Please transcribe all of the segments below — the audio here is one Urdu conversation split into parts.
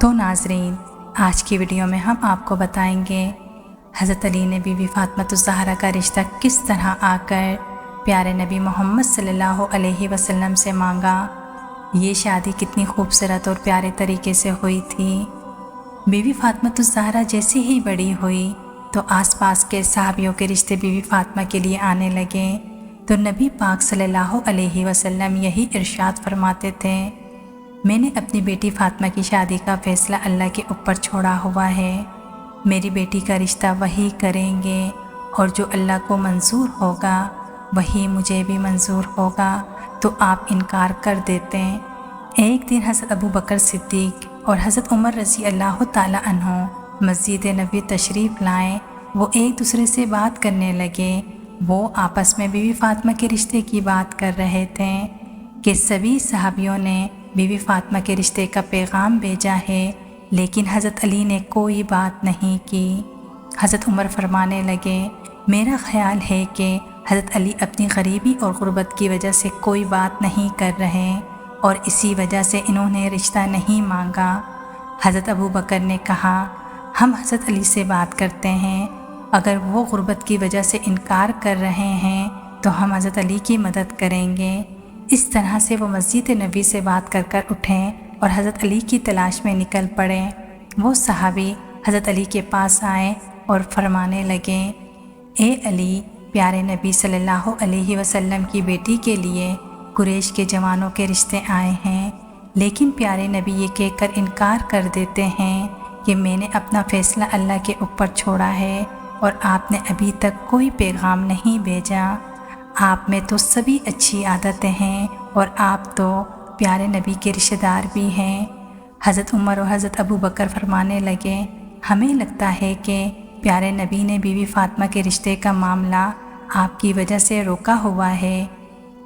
تو ناظرین، آج کی ویڈیو میں ہم آپ کو بتائیں گے حضرت علی نے بی بی فاطمہ الزہرا کا رشتہ کس طرح آ کر پیارے نبی محمد صلی اللہ علیہ وسلم سے مانگا۔ یہ شادی کتنی خوبصورت اور پیارے طریقے سے ہوئی تھی۔ بی بی فاطمہ الزہرا جیسی ہی بڑی ہوئی تو آس پاس کے صحابیوں کے رشتے بی بی فاطمہ کے لیے آنے لگے، تو نبی پاک صلی اللہ علیہ وسلم یہی ارشاد فرماتے تھے، میں نے اپنی بیٹی فاطمہ کی شادی کا فیصلہ اللہ کے اوپر چھوڑا ہوا ہے۔ میری بیٹی کا رشتہ وہی کریں گے اور جو اللہ کو منظور ہوگا وہی مجھے بھی منظور ہوگا، تو آپ انکار کر دیتے۔ ایک دن حضرت ابو بکر صدیق اور حضرت عمر رضی اللہ تعالی عنہ مسجد نبوی تشریف لائے۔ وہ ایک دوسرے سے بات کرنے لگے۔ وہ آپس میں بی بی فاطمہ کے رشتے کی بات کر رہے تھے کہ سبھی صحابیوں نے بی بی فاطمہ کے رشتے کا پیغام بھیجا ہے، لیکن حضرت علی نے کوئی بات نہیں کی۔ حضرت عمر فرمانے لگے، میرا خیال ہے کہ حضرت علی اپنی غریبی اور غربت کی وجہ سے کوئی بات نہیں کر رہے اور اسی وجہ سے انہوں نے رشتہ نہیں مانگا۔ حضرت ابو بکر نے کہا، ہم حضرت علی سے بات کرتے ہیں، اگر وہ غربت کی وجہ سے انکار کر رہے ہیں تو ہم حضرت علی کی مدد کریں گے۔ اس طرح سے وہ مسجد نبوی سے بات کر اٹھیں اور حضرت علی کی تلاش میں نکل پڑے۔ وہ صحابی حضرت علی کے پاس آئے اور فرمانے لگے، اے علی، پیارے نبی صلی اللہ علیہ وسلم کی بیٹی کے لیے قریش کے جوانوں کے رشتے آئے ہیں، لیکن پیارے نبی یہ کہہ کر انکار کر دیتے ہیں کہ میں نے اپنا فیصلہ اللہ کے اوپر چھوڑا ہے اور آپ نے ابھی تک کوئی پیغام نہیں بھیجا۔ آپ میں تو سبھی اچھی عادتیں ہیں اور آپ تو پیارے نبی کے رشتہ دار بھی ہیں۔ حضرت عمر اور حضرت ابو بکر فرمانے لگے، ہمیں لگتا ہے کہ پیارے نبی نے بی بی فاطمہ کے رشتے کا معاملہ آپ کی وجہ سے روکا ہوا ہے۔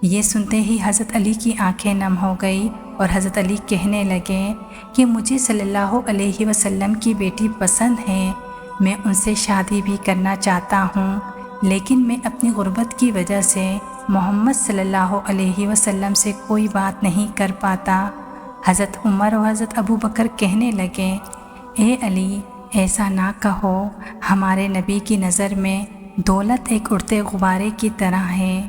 یہ سنتے ہی حضرت علی کی آنکھیں نم ہو گئی اور حضرت علی کہنے لگے کہ مجھے صلی اللہ علیہ وسلم کی بیٹی پسند ہے، میں ان سے شادی بھی کرنا چاہتا ہوں، لیکن میں اپنی غربت کی وجہ سے محمد صلی اللہ علیہ وسلم سے کوئی بات نہیں کر پاتا۔ حضرت عمر اور حضرت ابو بکر کہنے لگے، اے علی، ایسا نہ کہو، ہمارے نبی کی نظر میں دولت ایک اڑتے غبارے کی طرح ہے۔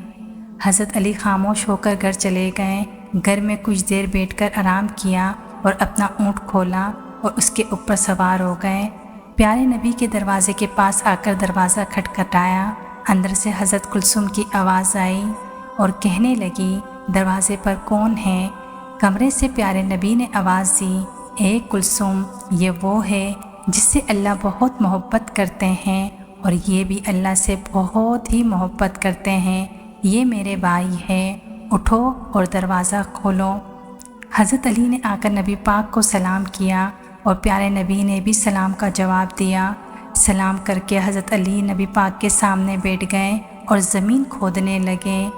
حضرت علی خاموش ہو کر گھر چلے گئے۔ گھر میں کچھ دیر بیٹھ کر آرام کیا اور اپنا اونٹ کھولا اور اس کے اوپر سوار ہو گئے۔ پیارے نبی کے دروازے کے پاس آ کر دروازہ کھٹکھٹایا۔ اندر سے حضرت کلثوم کی آواز آئی اور کہنے لگی، دروازے پر کون ہے؟ کمرے سے پیارے نبی نے آواز دی، اے کلثوم، یہ وہ ہے جس سے اللہ بہت محبت کرتے ہیں اور یہ بھی اللہ سے بہت ہی محبت کرتے ہیں، یہ میرے بھائی ہے، اٹھو اور دروازہ کھولو۔ حضرت علی نے آ کر نبی پاک کو سلام کیا اور پیارے نبی نے بھی سلام کا جواب دیا۔ سلام کر کے حضرت علی نبی پاک کے سامنے بیٹھ گئے اور زمین کھودنے لگے۔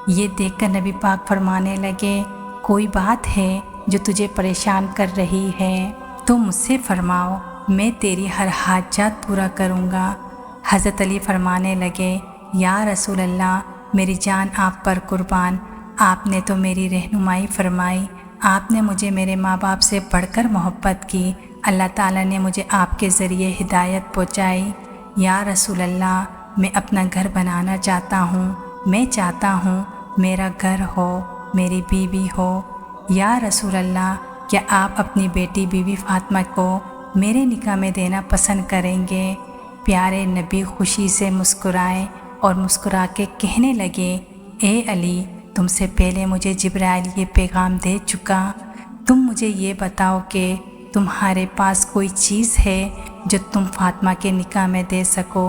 یہ دیکھ کر نبی پاک فرمانے لگے، کوئی بات ہے جو تجھے پریشان کر رہی ہے تو مجھ سے فرماؤ، میں تیری ہر حاجت پورا کروں گا۔ حضرت علی فرمانے لگے، یا رسول اللہ، میری جان آپ پر قربان، آپ نے تو میری رہنمائی فرمائی، آپ نے مجھے میرے ماں باپ سے بڑھ کر محبت کی، اللہ تعالیٰ نے مجھے آپ کے ذریعے ہدایت پہنچائی۔ یا رسول اللہ، میں اپنا گھر بنانا چاہتا ہوں، میں چاہتا ہوں میرا گھر ہو، میری بیوی ہو۔ یا رسول اللہ، کیا آپ اپنی بیٹی بی بی فاطمہ کو میرے نکاح میں دینا پسند کریں گے؟ پیارے نبی خوشی سے مسکرائے اور مسکرا کے کہنے لگے، اے علی، تم سے پہلے مجھے جبرائیل یہ پیغام دے چکا، تم مجھے یہ بتاؤ کہ تمہارے پاس کوئی چیز ہے جو تم فاطمہ کے نکاح میں دے سکو۔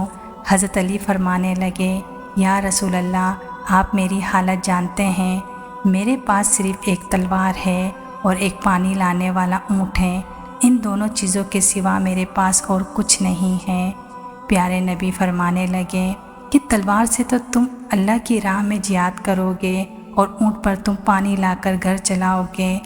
حضرت علی فرمانے لگے، یا رسول اللہ، آپ میری حالت جانتے ہیں، میرے پاس صرف ایک تلوار ہے اور ایک پانی لانے والا اونٹ ہے، ان دونوں چیزوں کے سوا میرے پاس اور کچھ نہیں ہے۔ پیارے نبی فرمانے لگے کہ تلوار سے تو تم اللہ کی راہ میں جہاد کرو گے اور اونٹ پر تم پانی لا کر گھر چلاؤ گے،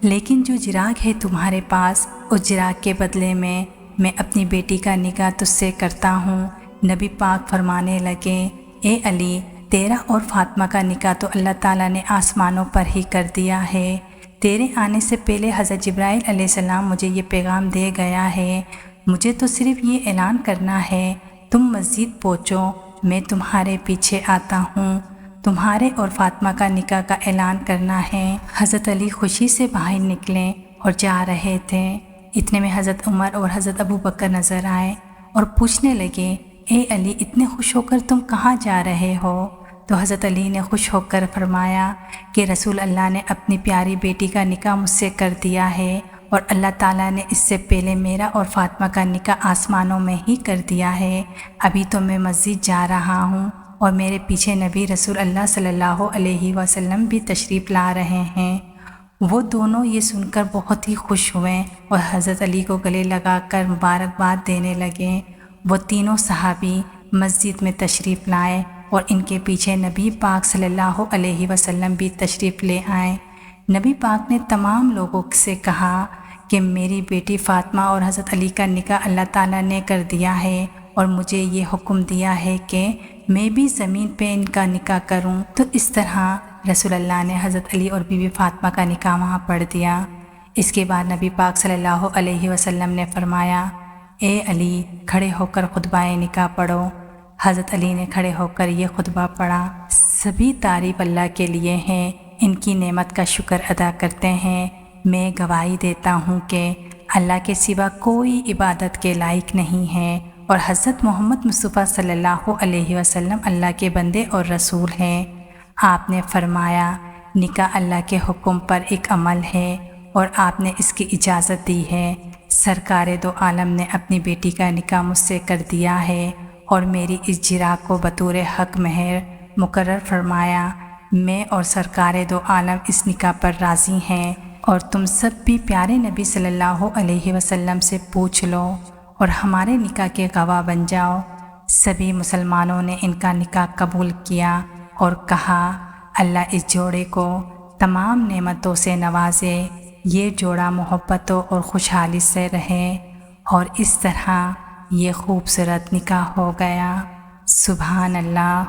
لیکن جو چراغ ہے تمہارے پاس، اس چراغ کے بدلے میں اپنی بیٹی کا نکاح تجھ سے کرتا ہوں۔ نبی پاک فرمانے لگے، اے علی، تیرا اور فاطمہ کا نکاح تو اللہ تعالیٰ نے آسمانوں پر ہی کر دیا ہے، تیرے آنے سے پہلے حضرت جبرائیل علیہ السلام مجھے یہ پیغام دے گیا ہے، مجھے تو صرف یہ اعلان کرنا ہے تم مسجد پہنچو، میں تمہارے پیچھے آتا ہوں، تمہارے اور فاطمہ کا نکاح کا اعلان کرنا ہے۔ حضرت علی خوشی سے باہر نکلے اور جا رہے تھے، اتنے میں حضرت عمر اور حضرت ابو بکر نظر آئے اور پوچھنے لگے، اے علی اتنے خوش ہو کر تم کہاں جا رہے ہو؟ تو حضرت علی نے خوش ہو کر فرمایا کہ رسول اللہ نے اپنی پیاری بیٹی کا نکاح مجھ سے کر دیا ہے، اور اللہ تعالیٰ نے اس سے پہلے میرا اور فاطمہ کا نکاح آسمانوں میں ہی کر دیا ہے۔ ابھی تو میں مسجد جا رہا ہوں اور میرے پیچھے نبی رسول اللہ صلی اللہ علیہ وسلم بھی تشریف لا رہے ہیں۔ وہ دونوں یہ سن کر بہت ہی خوش ہوئے اور حضرت علی کو گلے لگا کر مبارکباد دینے لگے۔ وہ تینوں صحابی مسجد میں تشریف لائے اور ان کے پیچھے نبی پاک صلی اللہ علیہ وسلم بھی تشریف لے آئے۔ نبی پاک نے تمام لوگوں سے کہا کہ میری بیٹی فاطمہ اور حضرت علی کا نکاح اللہ تعالیٰ نے کر دیا ہے اور مجھے یہ حکم دیا ہے کہ میں بھی زمین پہ ان کا نکاح کروں۔ تو اس طرح رسول اللہ نے حضرت علی اور بی بی فاطمہ کا نکاح وہاں پڑھ دیا۔ اس کے بعد نبی پاک صلی اللہ علیہ وسلم نے فرمایا، اے علی کھڑے ہو کر خطبہ نکاح پڑھو۔ حضرت علی نے کھڑے ہو کر یہ خطبہ پڑھا، سبھی تعریف اللہ کے لیے ہیں، ان کی نعمت کا شکر ادا کرتے ہیں۔ میں گواہی دیتا ہوں کہ اللہ کے سوا کوئی عبادت کے لائق نہیں ہے، اور حضرت محمد مصطفیٰ صلی اللہ علیہ وسلم اللہ کے بندے اور رسول ہیں۔ آپ نے فرمایا، نکاح اللہ کے حکم پر ایک عمل ہے اور آپ نے اس کی اجازت دی ہے۔ سرکار دو عالم نے اپنی بیٹی کا نکاح مجھ سے کر دیا ہے اور میری اس جرا کو بطور حق مہر مقرر فرمایا۔ میں اور سرکار دو عالم اس نکاح پر راضی ہیں، اور تم سب بھی پیارے نبی صلی اللہ علیہ وسلم سے پوچھ لو اور ہمارے نکاح کے گواہ بن جاؤ۔ سبھی مسلمانوں نے ان کا نکاح قبول کیا اور کہا، اللہ اس جوڑے کو تمام نعمتوں سے نوازے، یہ جوڑا محبتوں اور خوشحالی سے رہے، اور اس طرح یہ خوبصورت نکاح ہو گیا۔ سبحان اللہ۔